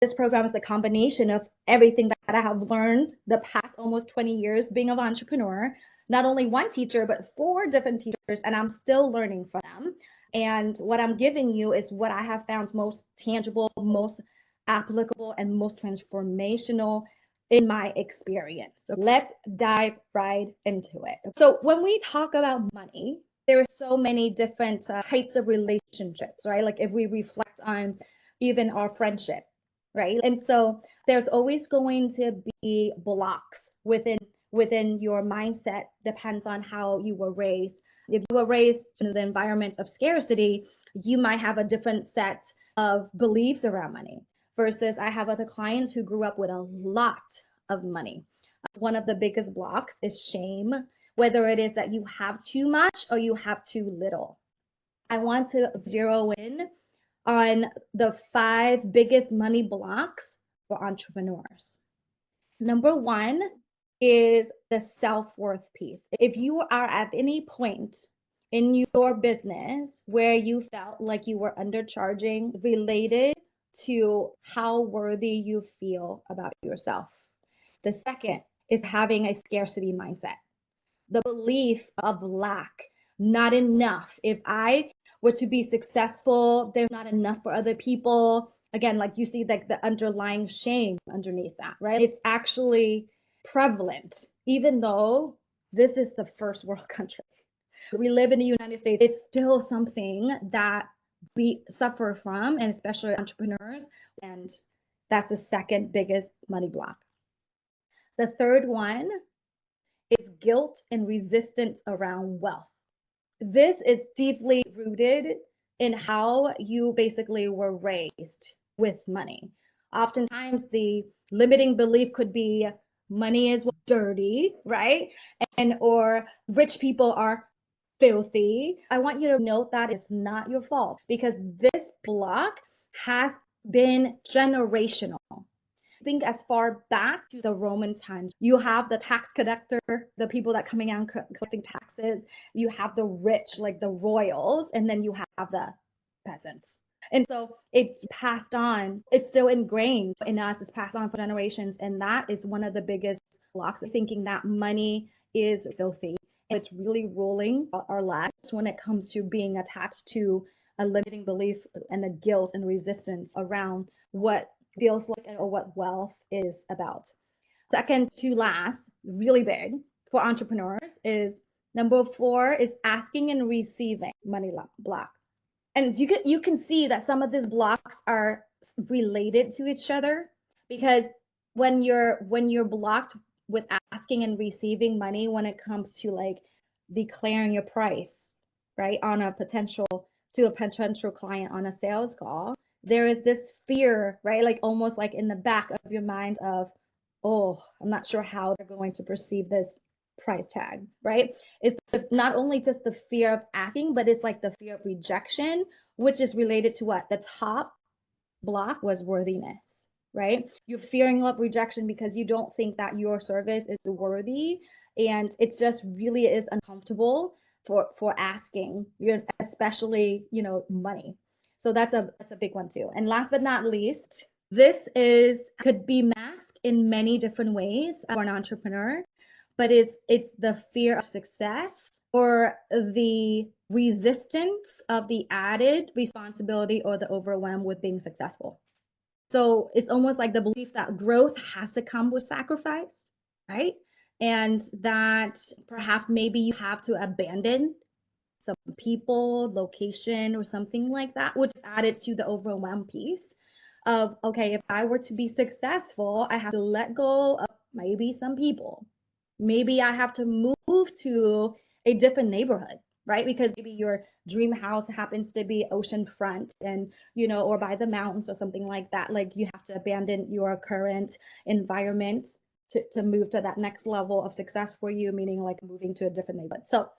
this program is the combination of everything that I have learned the past almost 20 years being an entrepreneur, not only one teacher, but 4 different teachers, and I'm still learning from them. And what I'm giving you is what I have found most tangible, most applicable, and most transformational in my experience. So let's dive right into it. So when we talk about money, there are so many different types of relationships, right? Like if we reflect on even our friendship, right? And so there's always going to be blocks within your mindset, depends on how you were raised. If you were raised in the environment of scarcity, you might have a different set of beliefs around money versus I have other clients who grew up with a lot of money. One of the biggest blocks is shame, whether it is that you have too much or you have too little. I want to zero in on the 5 biggest money blocks for entrepreneurs. Number 1 is the self-worth piece. If you are at any point in your business where you felt like you were undercharging related to how worthy you feel about yourself. The second is having a scarcity mindset, the belief of lack, not enough. If I were to be successful, there's not enough for other people. Again, like you see like the underlying shame underneath that, right? It's actually prevalent, even though this is the first world country. We live in the United States. It's still something that we suffer from, and especially entrepreneurs. And that's the second biggest money block. The third one is guilt and resistance around wealth. This is deeply rooted in how you basically were raised with money. Oftentimes, the limiting belief could be money is dirty, right? And or rich people are filthy. I want you to note that it's not your fault because this block has been generational. Think as far back to the Roman times. You have the tax collector, the people that coming out collecting taxes. You have the rich, like the royals, and then you have the peasants. And so it's passed on. It's still ingrained in us. It's passed on for generations, and that is one of the biggest blocks of thinking that money is filthy. And it's really ruling our lives when it comes to being attached to a limiting belief and a guilt and resistance around what feels like or what wealth is about. Second to last, really big for entrepreneurs is number 4 is asking and receiving money block. And you can see that some of these blocks are related to each other because when you're blocked with asking and receiving money when it comes to like declaring your price, right, on a potential client on a sales call, there is this fear, right? Like almost like in the back of your mind of, oh, I'm not sure how they're going to perceive this price tag, right? It's not only just the fear of asking, but it's like the fear of rejection, which is related to what? The top block was worthiness, right? You're fearing of rejection because you don't think that your service is worthy. And it just really is uncomfortable for asking, especially, money. So that's a big one too. And last but not least, this could be masked in many different ways for an entrepreneur, but it's the fear of success or the resistance of the added responsibility or the overwhelm with being successful. So it's almost like the belief that growth has to come with sacrifice, right? And that perhaps maybe you have to abandon some people, location, or something like that, which is added to the overwhelm piece of, okay, if I were to be successful, I have to let go of maybe some people. Maybe I have to move to a different neighborhood, right? Because maybe your dream house happens to be oceanfront and, or by the mountains or something like that. Like you have to abandon your current environment to move to that next level of success for you, meaning like moving to a different neighborhood. So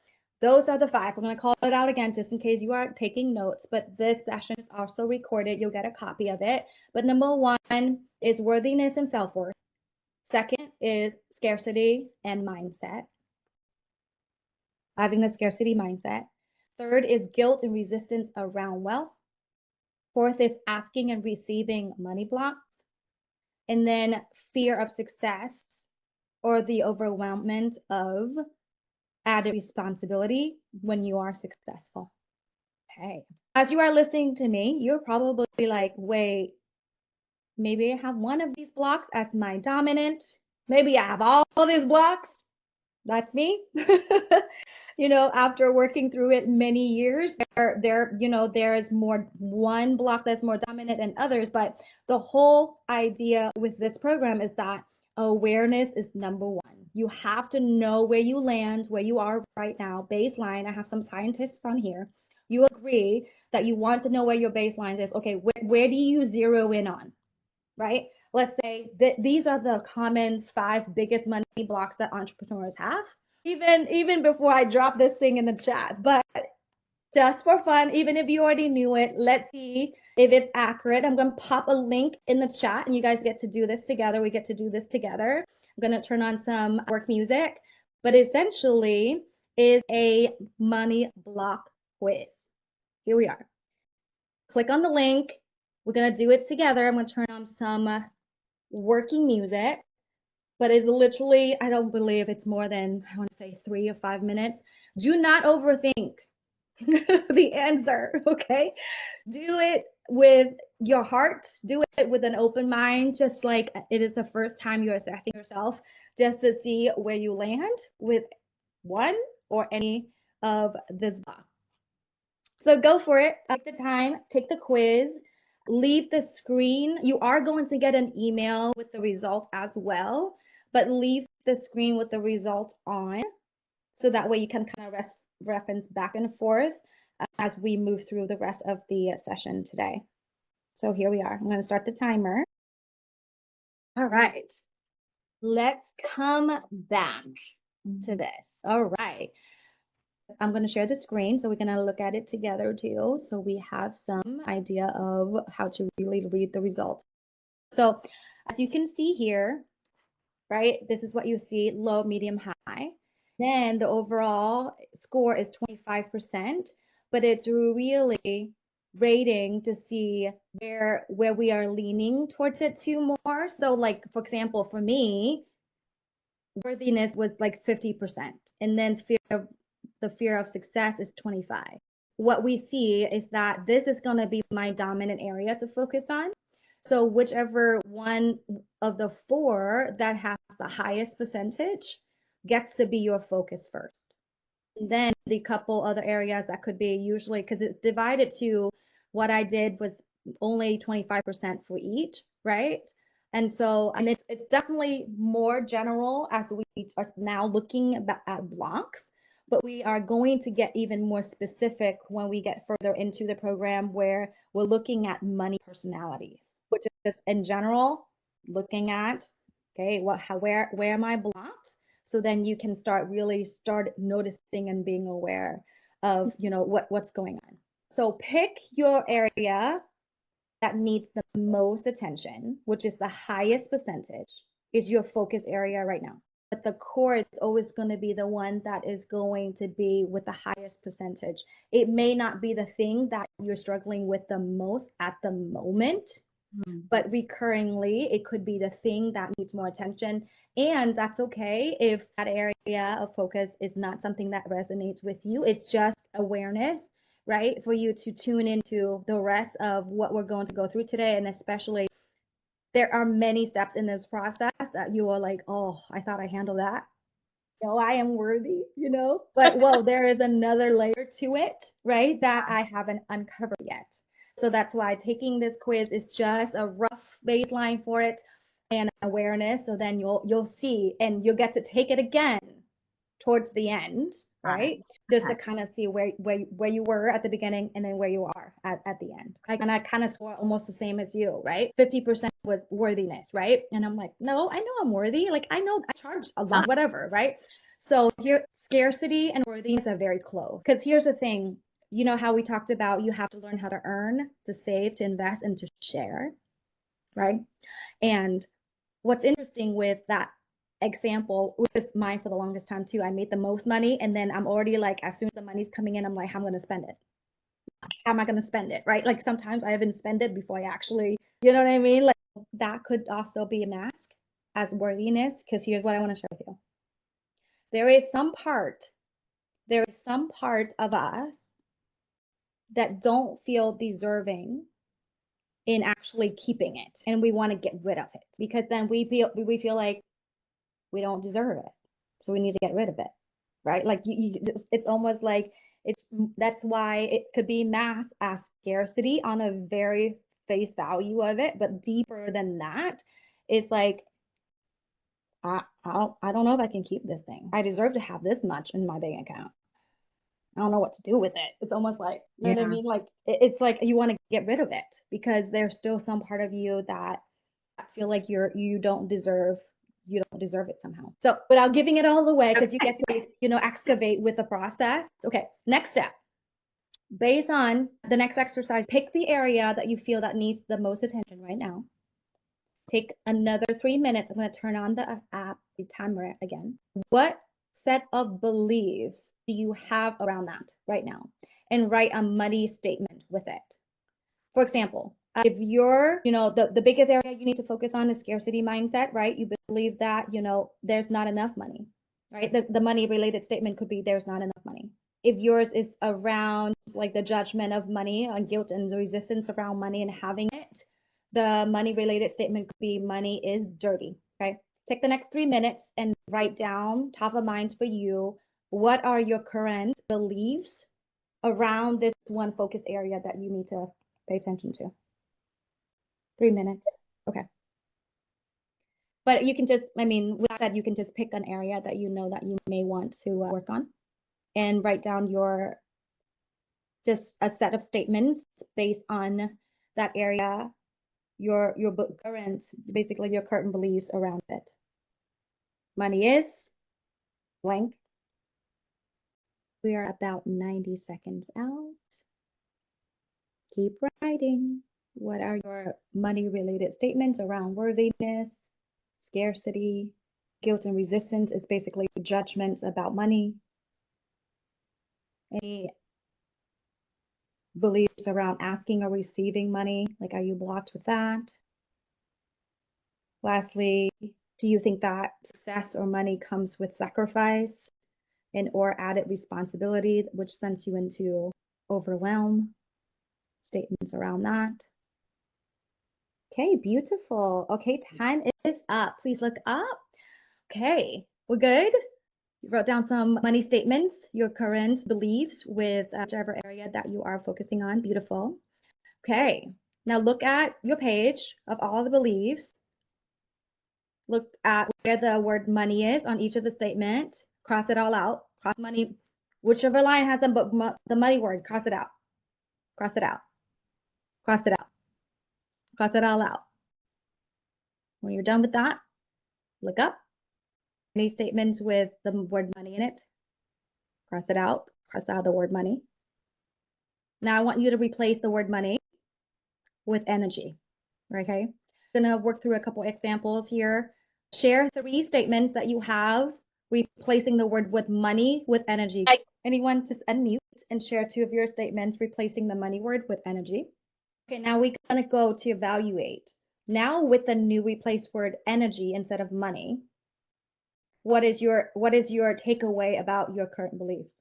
those are the 5. I'm going to call it out again just in case you are taking notes, but this session is also recorded. You'll get a copy of it. But number 1 is worthiness and self-worth. Second is scarcity and mindset, having a scarcity mindset. Third is guilt and resistance around wealth. Fourth is asking and receiving money blocks. and then fear of success or the overwhelmment of added responsibility when you are successful. Okay. As you are listening to me, you're probably like, wait, maybe I have one of these blocks as my dominant. Maybe I have all these blocks. That's me. After working through it many years, there is more one block that's more dominant than others. But the whole idea with this program is that awareness is number one. You have to know where you land, where you are right now, baseline. I have some scientists on here. You agree that you want to know where your baseline is. Okay, where do you zero in on, right? Let's say that these are the common 5 biggest money blocks that entrepreneurs have. Even before I drop this thing in the chat, but just for fun, even if you already knew it, let's see if it's accurate. I'm going to pop a link in the chat and you guys get to do this together. We get to do this together. I'm going to turn on some work music, but essentially is a money block quiz. Here we are. Click on the link. We're going to do it together. I'm going to turn on some working music, but it's literally, I don't believe it's more than, I want to say 3 or 5 minutes. Do not overthink the answer, okay? Do it with your heart, do it with an open mind, just like it is the first time you're assessing yourself, just to see where you land with one or any of this block. So go for it. Take the time, take the quiz, leave the screen. You are going to get an email with the results as well, but leave the screen with the results on so that way you can kind of reference back and forth as we move through the rest of the session today. So here we are. I'm going to start the timer. All right. Let's come back to this. All right. I'm going to share the screen so we're going to look at it together too. So we have some idea of how to really read the results. So as you can see here, right, this is what you see, low, medium, high. Then the overall score is 25%, but it's really rating to see where we are leaning towards it to more. So like, for example, for me, worthiness was like 50%, and then the fear of success is 25. What we see is that this is going to be my dominant area to focus on. So whichever one of the 4 that has the highest percentage gets to be your focus first. And then the couple other areas that could be usually, because it's divided to, what I did was only 25% for each, right? And so, and it's definitely more general as we are now looking at blocks, but we are going to get even more specific when we get further into the program where we're looking at money personalities, which is in general looking at, okay, where am I blocked? So then you can start noticing and being aware of, what's going on. So pick your area that needs the most attention, which is the highest percentage, is your focus area right now. But the core is always going to be the one that is going to be with the highest percentage. It may not be the thing that you're struggling with the most at the moment, but recurringly, it could be the thing that needs more attention. And that's okay if that area of focus is not something that resonates with you. It's just awareness, right? For you to tune into the rest of what we're going to go through today. And especially, there are many steps in this process that you are like, oh, I thought I handled that. No, I am worthy, but whoa, there is another layer to it, right? That I haven't uncovered yet. So that's why taking this quiz is just a rough baseline for it and awareness. So then you'll see, and you'll get to take it again towards the end, right? Just to kind of see where you were at the beginning and then where you are at the end. And I kind of score almost the same as you, right? 50% was worthiness, right? And I'm like, no, I know I'm worthy. Like, I know I charge a lot, whatever, right? So here, scarcity and worthiness are very close. Because here's the thing, you know how we talked about you have to learn how to earn, to save, to invest, and to share, right? And what's interesting with that example was mine for the longest time too. I made the most money, and then I'm already like, as soon as the money's coming in, I'm like, how am I going to spend it? How am I going to spend it, right? Like sometimes I even spend it before I actually, you know what I mean? Like that could also be a mask as worthiness, because here's what I want to share with you. There is some part of us that don't feel deserving in actually keeping it, and we want to get rid of it because then we feel like we don't deserve it, so we need to get rid of it, right? Like it's almost like that's why it could be masked as scarcity on a very face value of it, but deeper than that is like I don't know if I can keep this thing. I deserve to have this much in my bank account. I don't know what to do with it. It's almost like, you know what I mean? Like it's like you want to get rid of it because there's still some part of you that feel like you don't deserve it somehow. So without giving it all away, because you get to, excavate with the process. Okay, next step. Based on the next exercise, pick the area that you feel that needs the most attention right now. Take another 3 minutes. I'm going to turn on the app, the timer again. What set of beliefs do you have around that right now? And write a money statement with it. For example, if you're, the biggest area you need to focus on is scarcity mindset, right? You believe that, there's not enough money, right? The money related statement could be there's not enough money. If yours is around like the judgment of money and guilt and the resistance around money and having it, the money related statement could be money is dirty, okay? Take the next 3 minutes and write down top of mind for you, what are your current beliefs around this one focus area that you need to pay attention to. 3 minutes. Okay. But you can just, with that said, you can just pick an area that you know that you may want to work on and write down just a set of statements based on that area, your basically your current beliefs around it. Money is blank. We are about 90 seconds out. Keep writing. What are your money-related statements around worthiness, scarcity, guilt and resistance is basically judgments about money. Any beliefs around asking or receiving money, like are you blocked with that? Lastly, do you think that success or money comes with sacrifice and or added responsibility, which sends you into overwhelm? Statements around that. Okay, beautiful. Okay, time is up. Please look up. Okay, we're good. You wrote down some money statements, your current beliefs with whichever area that you are focusing on. Beautiful. Okay, now look at your page of all the beliefs. Look at where the word money is on each of the statement. Cross it all out. Cross money, whichever line has the money word, cross it out. Cross it out. Cross it out. Cross it all out. When you're done with that, look up any statements with the word money in it. Cross it out. Cross out the word money. Now I want you to replace the word money with energy. Okay. I'm going to work through a couple examples here. Share 3 statements that you have replacing the word with money with energy. Anyone just unmute and share 2 of your statements replacing the money word with energy. Okay, now we're going to go to evaluate. Now with the new replaced word energy instead of money, what is your takeaway about your current beliefs?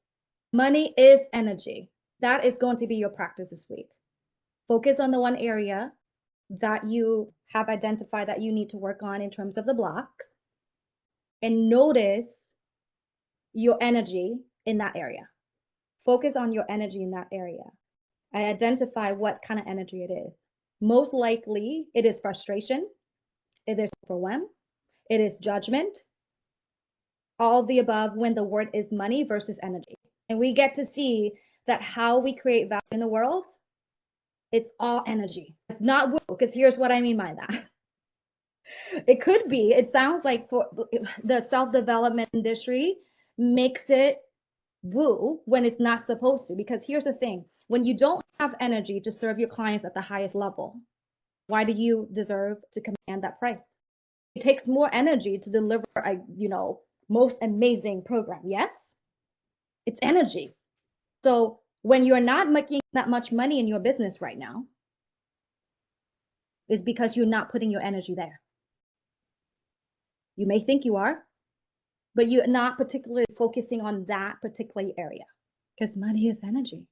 Money is energy. That is going to be your practice this week. Focus on the one area that you have identified that you need to work on in terms of the blocks, and notice your energy in that area. Focus on your energy in that area. I identify what kind of energy it is. Most likely it is frustration, it is overwhelm, it is judgment, all the above when the word is money versus energy. And we get to see that how we create value in the world, it's all energy. It's not woo, because here's what I mean by that. It sounds like for the self-development industry makes it woo when it's not supposed to, because here's the thing. When you don't have energy to serve your clients at the highest level, why do you deserve to command that price? It takes more energy to deliver a, most amazing program. Yes, it's energy. So when you're not making that much money in your business right now, is because you're not putting your energy there. You may think you are, but you're not particularly focusing on that particular area because money is energy.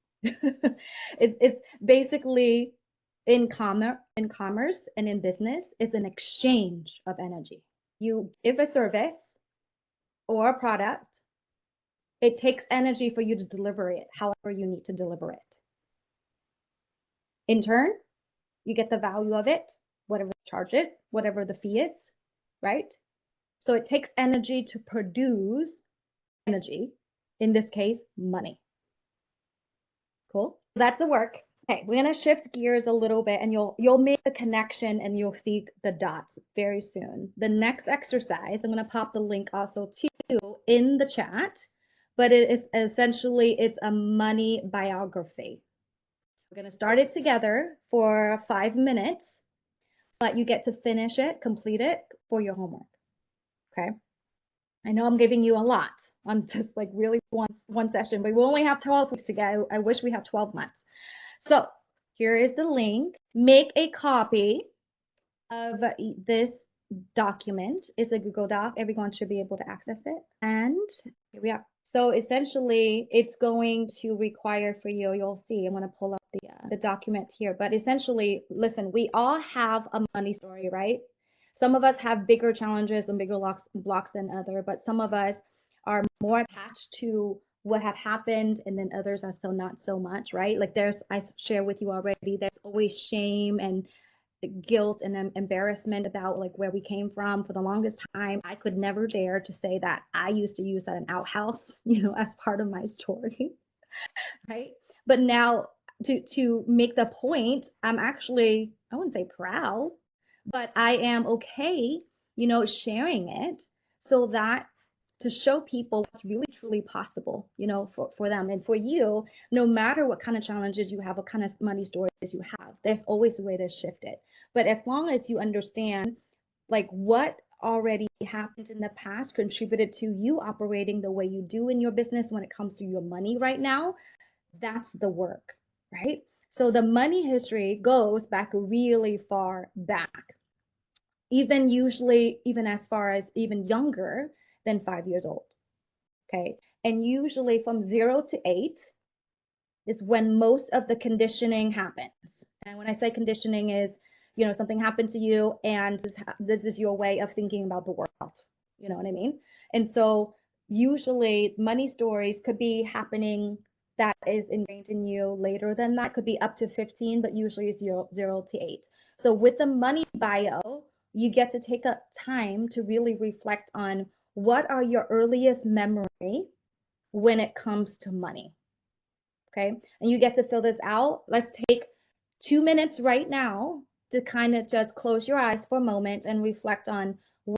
It's basically in commerce and in business is an exchange of energy. You give a service or a product, it takes energy for you to deliver it however you need to deliver it. In turn, you get the value of it, whatever the charge is, whatever the fee is, right? So it takes energy to produce energy, in this case, money. Cool. That's the work. Okay, we're gonna shift gears a little bit and you'll make the connection and you'll see the dots very soon. The next exercise, I'm gonna pop the link also to you in the chat, but it is essentially, it's a money biography. We're gonna start it together for 5 minutes, but you get to finish it, complete it for your homework, okay? I know I'm giving you a lot. I'm just like really one session, but we only have 12 weeks to go. I wish we had 12 months. So here is the link. Make a copy of this document. It's a Google Doc. Everyone should be able to access it. And here we are. So essentially, it's going to require for you, you'll see, I'm going to pull up the document here. But essentially, listen, we all have a money story, right? Some of us have bigger challenges and bigger blocks than other, but some of us are more attached to what had happened, and then others are so not so much, right? Like I share with you already, there's always shame and guilt and embarrassment about like where we came from. For the longest time, I could never dare to say that I used to use that an outhouse, as part of my story, right? But now to make the point, I'm actually, I wouldn't say proud, but I am okay, sharing it so that to show people what's really truly possible, for them and for you, no matter what kind of challenges you have, what kind of money stories you have, there's always a way to shift it. But as long as you understand like what already happened in the past contributed to you operating the way you do in your business when it comes to your money right now, that's the work, right? So the money history goes back really far back, even as far as even younger than 5 years old. Okay. And usually from 0 to 8 is when most of the conditioning happens. And when I say conditioning is, something happened to you and this is your way of thinking about the world. You know what I mean? And so usually money stories could be happening that is ingrained in you later than that. Could be up to 15, but usually it's 0 to 8. So with the money bio, you get to take a time to really reflect on what are your earliest memory when it comes to money. Okay. And you get to fill this out. Let's take 2 minutes right now to kind of just close your eyes for a moment and reflect on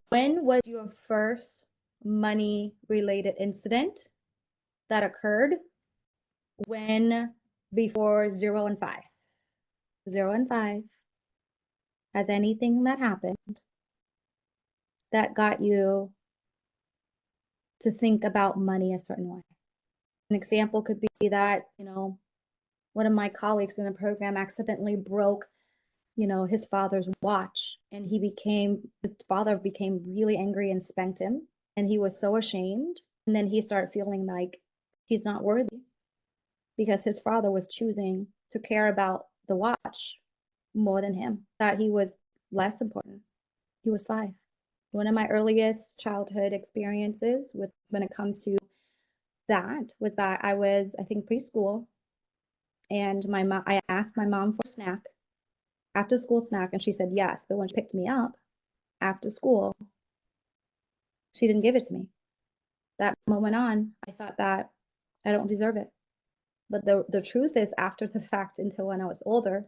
when was your first money related incident that occurred when before 0 and 5. 0 and 5. Has anything that happened that got you to think about money a certain way? An example could be that, one of my colleagues in the program accidentally broke, his father's watch, and his father became really angry and spanked him, and he was so ashamed. And then he started feeling like he's not worthy because his father was choosing to care about the watch more than him, that he was less important. He was 5. One of my earliest childhood experiences when it comes to that was that I was, I think, preschool, and I asked my mom for a snack, after school snack, and she said yes. But when she picked me up after school, she didn't give it to me. That moment on, I thought that I don't deserve it. But the truth is, after the fact, until when I was older,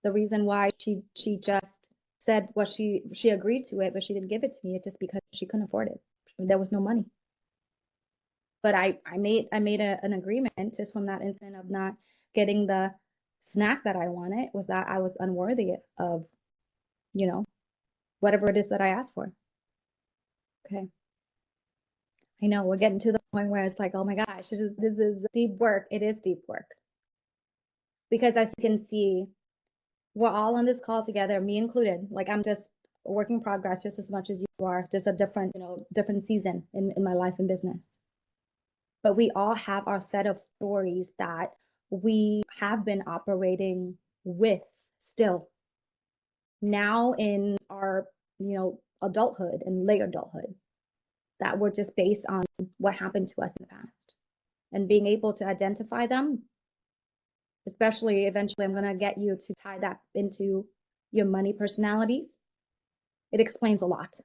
the reason why she just said what she agreed to it, but she didn't give it to me, it's just because she couldn't afford it. There was no money. But I made an agreement just from that incident of not getting the snack that I wanted, was that I was unworthy of, whatever it is that I asked for. Okay. I know we're getting to the point where it's like, oh my gosh, this is deep work. It is deep work. Because as you can see, we're all on this call together, me included. Like I'm just a work in progress just as much as you are, just a different, different season in my life and business. But we all have our set of stories that we have been operating with still now in our, adulthood and late adulthood, that were just based on what happened to us in the past. And being able to identify them, especially eventually, I'm going to get you to tie that into your money personalities. It explains a lot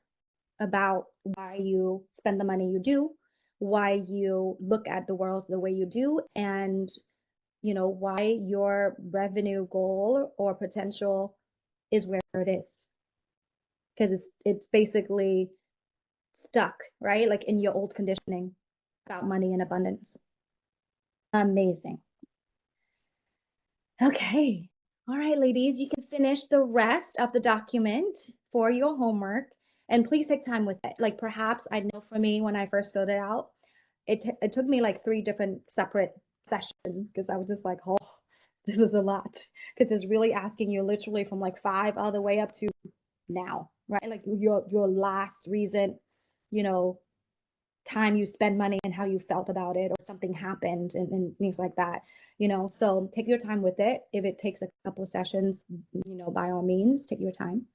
about why you spend the money you do, why you look at the world the way you do, and why your revenue goal or potential is where it is. Because it's basically stuck, right? Like in your old conditioning about money and abundance. Amazing. Okay. All right, ladies, you can finish the rest of the document for your homework, and please take time with it. Like perhaps, I know for me, when I first filled it out, it took me like 3 different separate sessions because I was just like, oh, this is a lot. Because it's really asking you literally from like 5 all the way up to now, right? Like your last recent, time you spend money and how you felt about it, or something happened and things like that. So take your time with it. If it takes a couple sessions, by all means, take your time.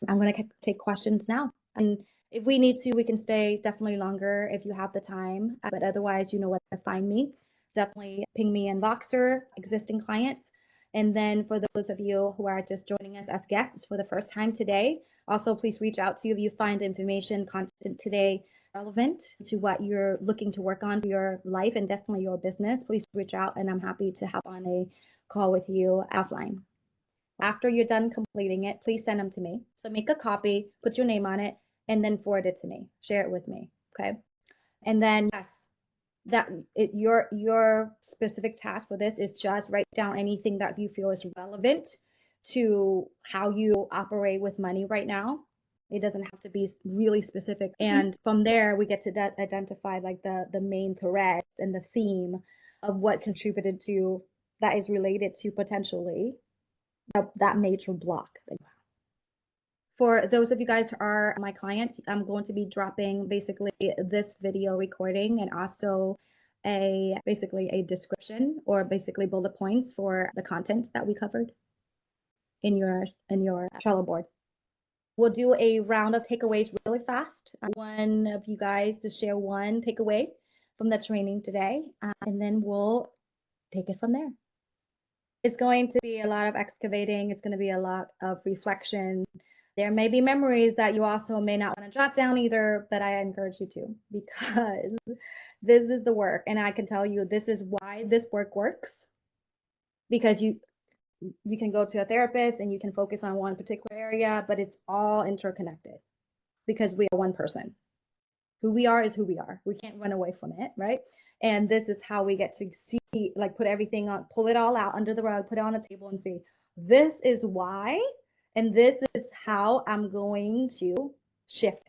I'm going to take questions now, and if we need to, we can stay definitely longer if you have the time, but otherwise, you know where to find me. Definitely ping me in Voxer, existing clients. And then for those of you who are just joining us as guests for the first time today, also please reach out to you if you find the information content today relevant to what you're looking to work on for your life and definitely your business. Please reach out, and I'm happy to hop on a call with you offline. After you're done completing it, please send them to me. So make a copy, put your name on it, and then forward it to me. Share it with me, okay? And then yes, your specific task for this is just write down anything that you feel is relevant to how you operate with money right now. It doesn't have to be really specific. And from there, we get to identify like the main thread and the theme of what contributed to that is related to potentially that major block that you have. For those of you guys who are my clients, I'm going to be dropping basically this video recording and also basically a description or basically bullet points for the content that we covered in your Trello board. We'll do a round of takeaways really fast. One of you guys to share one takeaway from the training today, and then we'll take it from there. It's going to be a lot of excavating. It's going to be a lot of reflection. There may be memories that you also may not want to jot down either, but I encourage you to, because this is the work. And I can tell you, this is why this work works, because you can go to a therapist and you can focus on one particular area, but it's all interconnected because we are one person. Who we are is who we are. We can't run away from it, right? And this is how we get to see, like put everything on, pull it all out under the rug, put it on a table and see, this is why, and this is how I'm going to shift.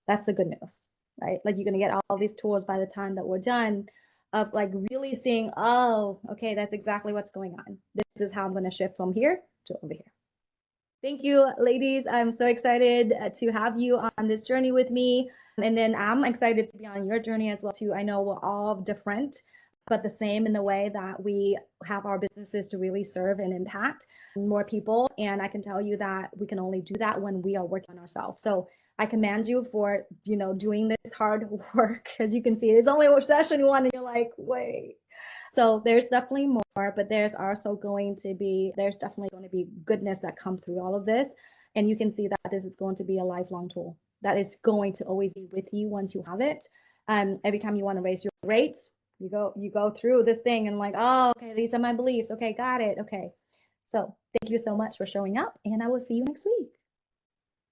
That's the good news, right? Like you're going to get all these tools by the time that we're done of like really seeing, oh, okay, that's exactly what's going on. This is how I'm going to shift from here to over here. Thank you, ladies. I'm so excited to have you on this journey with me. And then I'm excited to be on your journey as well too. I know we're all different, but the same in the way that we have our businesses to really serve and impact more people. And I can tell you that we can only do that when we are working on ourselves. So I commend you for, doing this hard work. As you can see, it's only session 1 and you're like, wait. So there's definitely more, but there's definitely going to be goodness that comes through all of this. And you can see that this is going to be a lifelong tool that is going to always be with you once you have it. Every time you want to raise your rates, you go through this thing and like, oh, okay, these are my beliefs. Okay, got it. Okay. So thank you so much for showing up, and I will see you next week.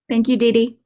Thank you, Dee Dee.